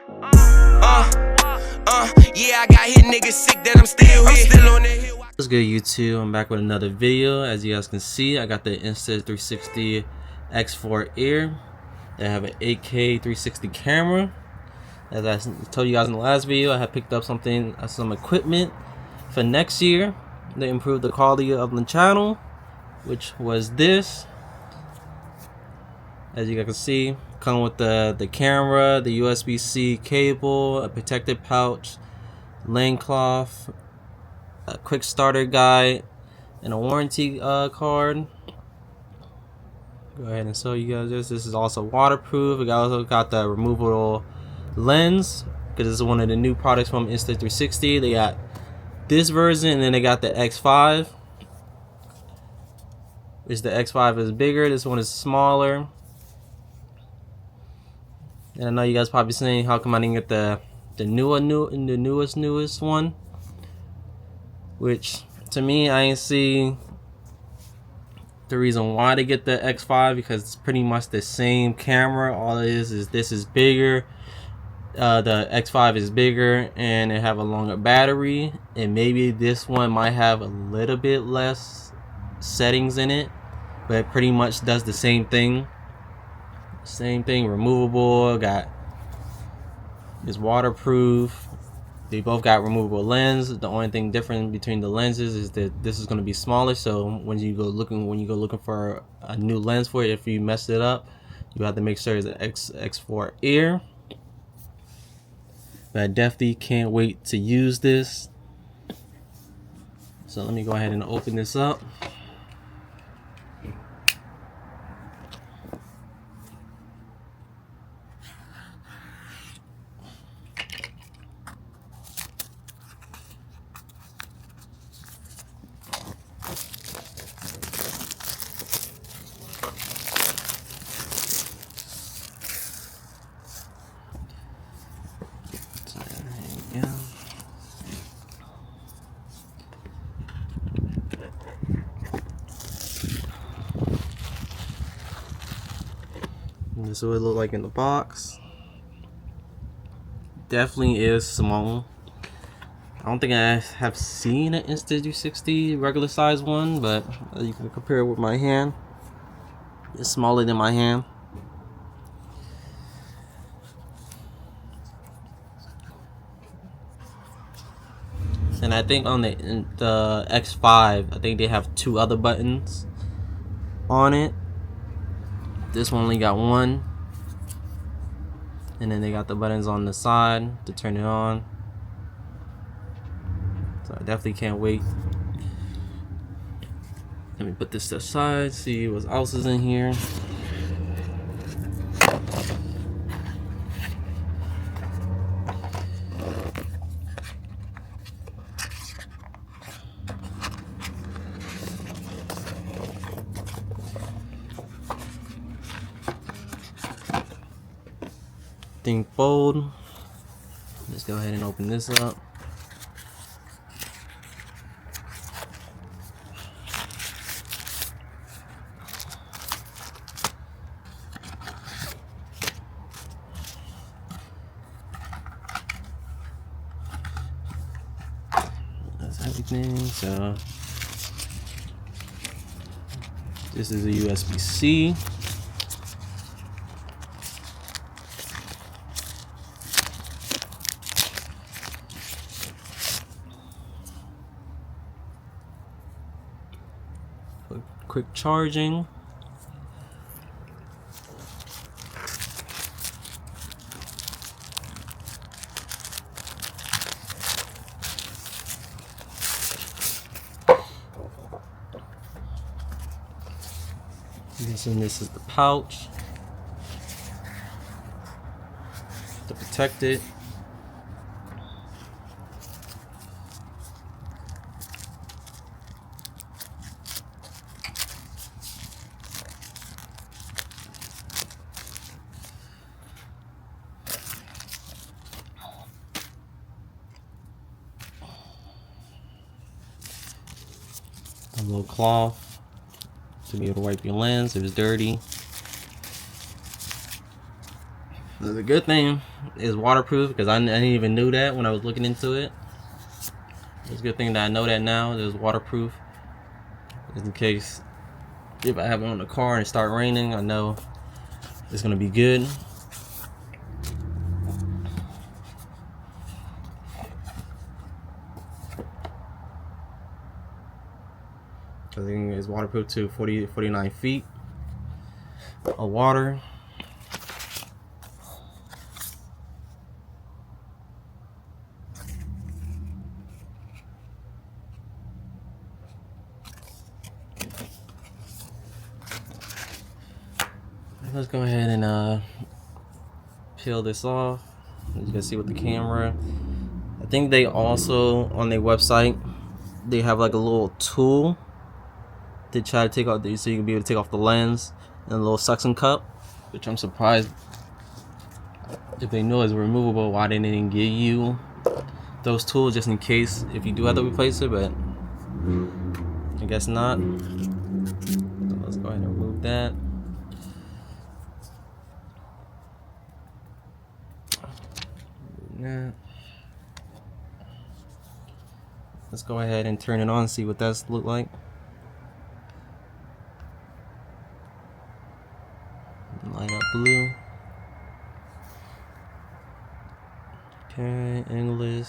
Yeah, I got hit niggas sick that I'm still here. I'm still on that hill. What's good, YouTube? I'm back with another video. As you guys can see, I got the Insta360 X4 Air. They have an 8K 360 camera. As I told you guys in the last video, I had picked up some equipment for next year to improve the quality of the channel, which was this. As you guys can see, come with the camera, the USB-C cable, a protective pouch, lane cloth, a quick starter guide, and a warranty card. Go ahead and show you guys this. This is also waterproof. We also got the removable lens, because this is one of the new products from Insta360. They got this version, and then they got the X5, which the X5 is bigger. This one is smaller. And I know you guys probably saying, how come I didn't get the newest one? Which, to me, I ain't see the reason why to get the X5, because it's pretty much the same camera. All it is this is bigger. The X5 is bigger and it have a longer battery, and maybe this one might have a little bit less settings in it, but it pretty much does the same thing. Removable, it's waterproof. They both got removable lens. The only thing different between the lenses is that this is going to be smaller, so when you go looking for a new lens for it, if you mess it up, you have to make sure it's an X4 Air. But I definitely can't wait to use this. So let me go ahead and open this up. This is what it look like in the box. Definitely is small. I don't think I have seen an Insta360 regular size one, but you can compare it with my hand. It's smaller than my hand. And I think on the X5, I think they have 2 other buttons on it. This one only got one, and then they got the buttons on the side to turn it on. So I definitely can't wait. Let me put this to the side, see what else is in here. Thing fold. Let's go ahead and open this up. That's everything. So this is a USB-C. Quick charging. This is the pouch to protect it. A little cloth to be able to wipe your lens if it's dirty. The good thing is waterproof, because I didn't even knew that when I was looking into it. It's a good thing that I know that now. It was waterproof, just in case if I have it on the car and it start raining, I know it's gonna be good. I think it's waterproof to 49 feet of water. Let's go ahead and peel this off. As you can see with the camera, I think they also on their website they have like a little tool to try to take out so you can be able to take off the lens, and a little suction cup, which I'm surprised if they know is removable, why they didn't give you those tools just in case if you do have to replace it, but I guess not. So let's go ahead and remove that. Let's go ahead and turn it on and see what that's look like. Light up blue. Okay, English.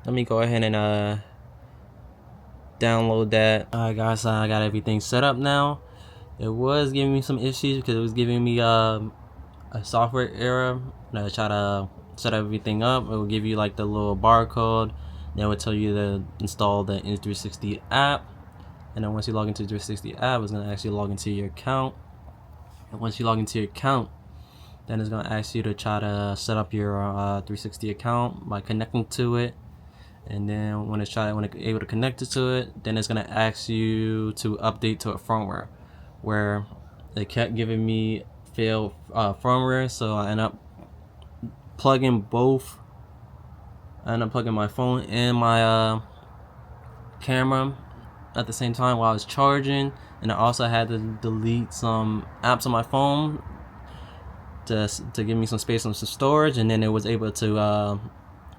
Let me go ahead and download that. Alright guys, I got everything set up now. It was giving me some issues because it was giving me a software error. When I try to set everything up, it will give you like the little barcode. Then it will tell you to install the Insta360 app. And then once you log into the 360 app, it's going to actually log into your account. And once you log into your account, then it's going to ask you to try to set up your 360 account by connecting to it. And then when it's able to connect it to it, then it's going to ask you to update to a firmware, where they kept giving me failed firmware. So I end up plugging both. I end up plugging my phone and my camera at the same time while I was charging, and I also had to delete some apps on my phone to give me some space on some storage, and then it was able to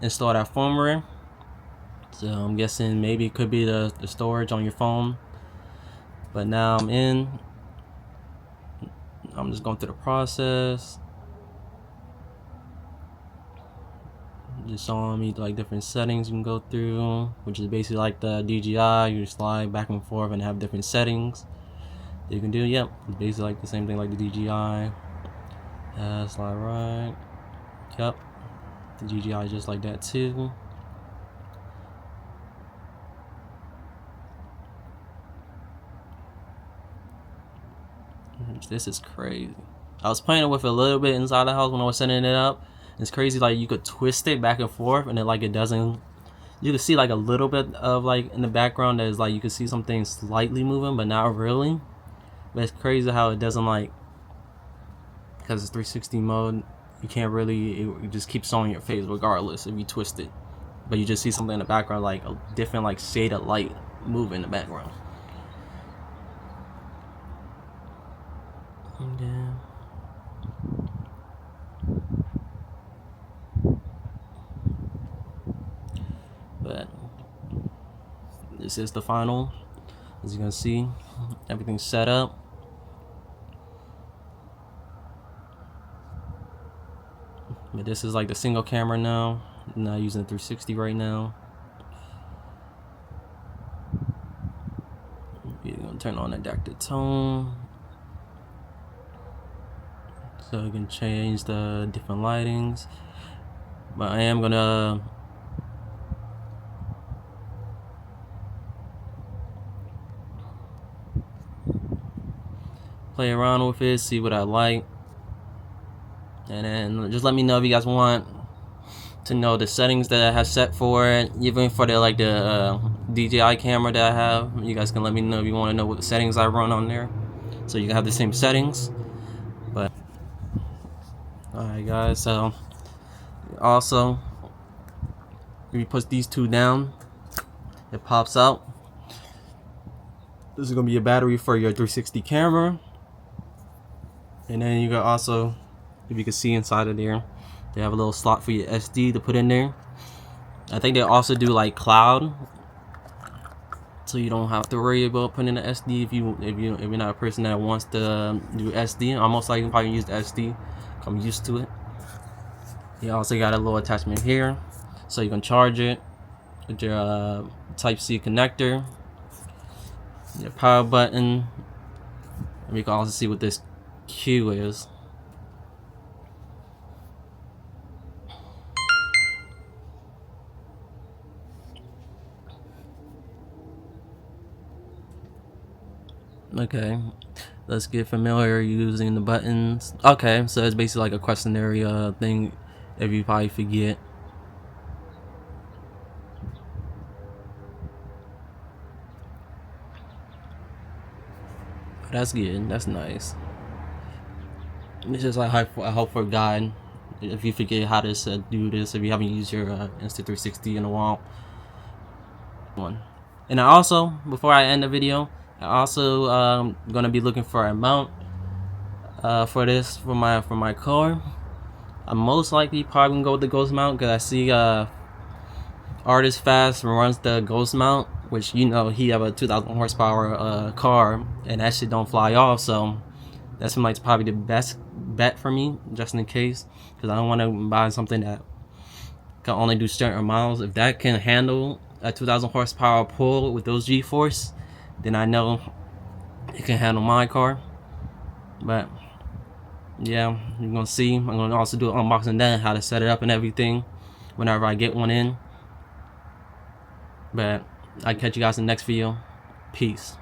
install that firmware. So I'm guessing maybe it could be the storage on your phone. But now I'm in. I'm just going through the process. Just showing me like different settings you can go through, which is basically like the DJI. You slide back and forth and have different settings that you can do. Yep, it's basically like the same thing like the DJI. Slide right. Yep, the DJI just like that too. This is crazy. I was playing with it a little bit inside the house when I was setting it up. It's crazy, like you could twist it back and forth and it doesn't, you can see like a little bit of like in the background that is like you can see something slightly moving but not really. But it's crazy how it doesn't, like, because it's 360 mode, you can't really, it just keeps showing your face regardless if you twist it, but you just see something in the background, like a different like shade of light move in the background. Yeah. But this is the final. As you can see, everything's set up. But this is like the single camera now. I'm not using the 360 right now. You're gonna turn on adaptive tone, so you can change the different lightings. But I am gonna play around with it, see what I like, and then just let me know if you guys want to know the settings that I have set for it. Even for the DJI camera that I have, you guys can let me know if you want to know what the settings I run on there, so you can have the same settings. But alright guys, so also if you push these two down, it pops out. This is gonna be a battery for your 360 camera. And then you can also, if you can see inside of there, they have a little slot for your SD to put in there. I think they also do like cloud, so you don't have to worry about putting in the SD if you're not a person that wants to do SD. I'm most likely probably use the SD. I'm used to it. You also got a little attachment here, so you can charge it with your Type-C connector, your power button, and we can also see what this Q is. Okay, let's get familiar using the buttons. Okay, so it's basically like a questionnaire thing if you probably forget. That's good. That's nice. It's just like a helpful guide if you forget how to do this, if you haven't used your Insta360 in a while. And I also, before I end the video, I also gonna be looking for a mount for this for my car. I'm most likely probably gonna go with the ghost mount because I see Artist Fast runs the ghost mount, which he have a 2,000 horsepower car, and that shit don't fly off. So that's like probably the best bet for me, just in case, because I don't want to buy something that can only do certain miles. If that can handle a 2,000 horsepower pull with those G-force, then I know it can handle my car. But yeah, you're gonna see. I'm gonna also do an unboxing then, how to set it up and everything whenever I get one in. But I'll catch you guys in the next video. Peace.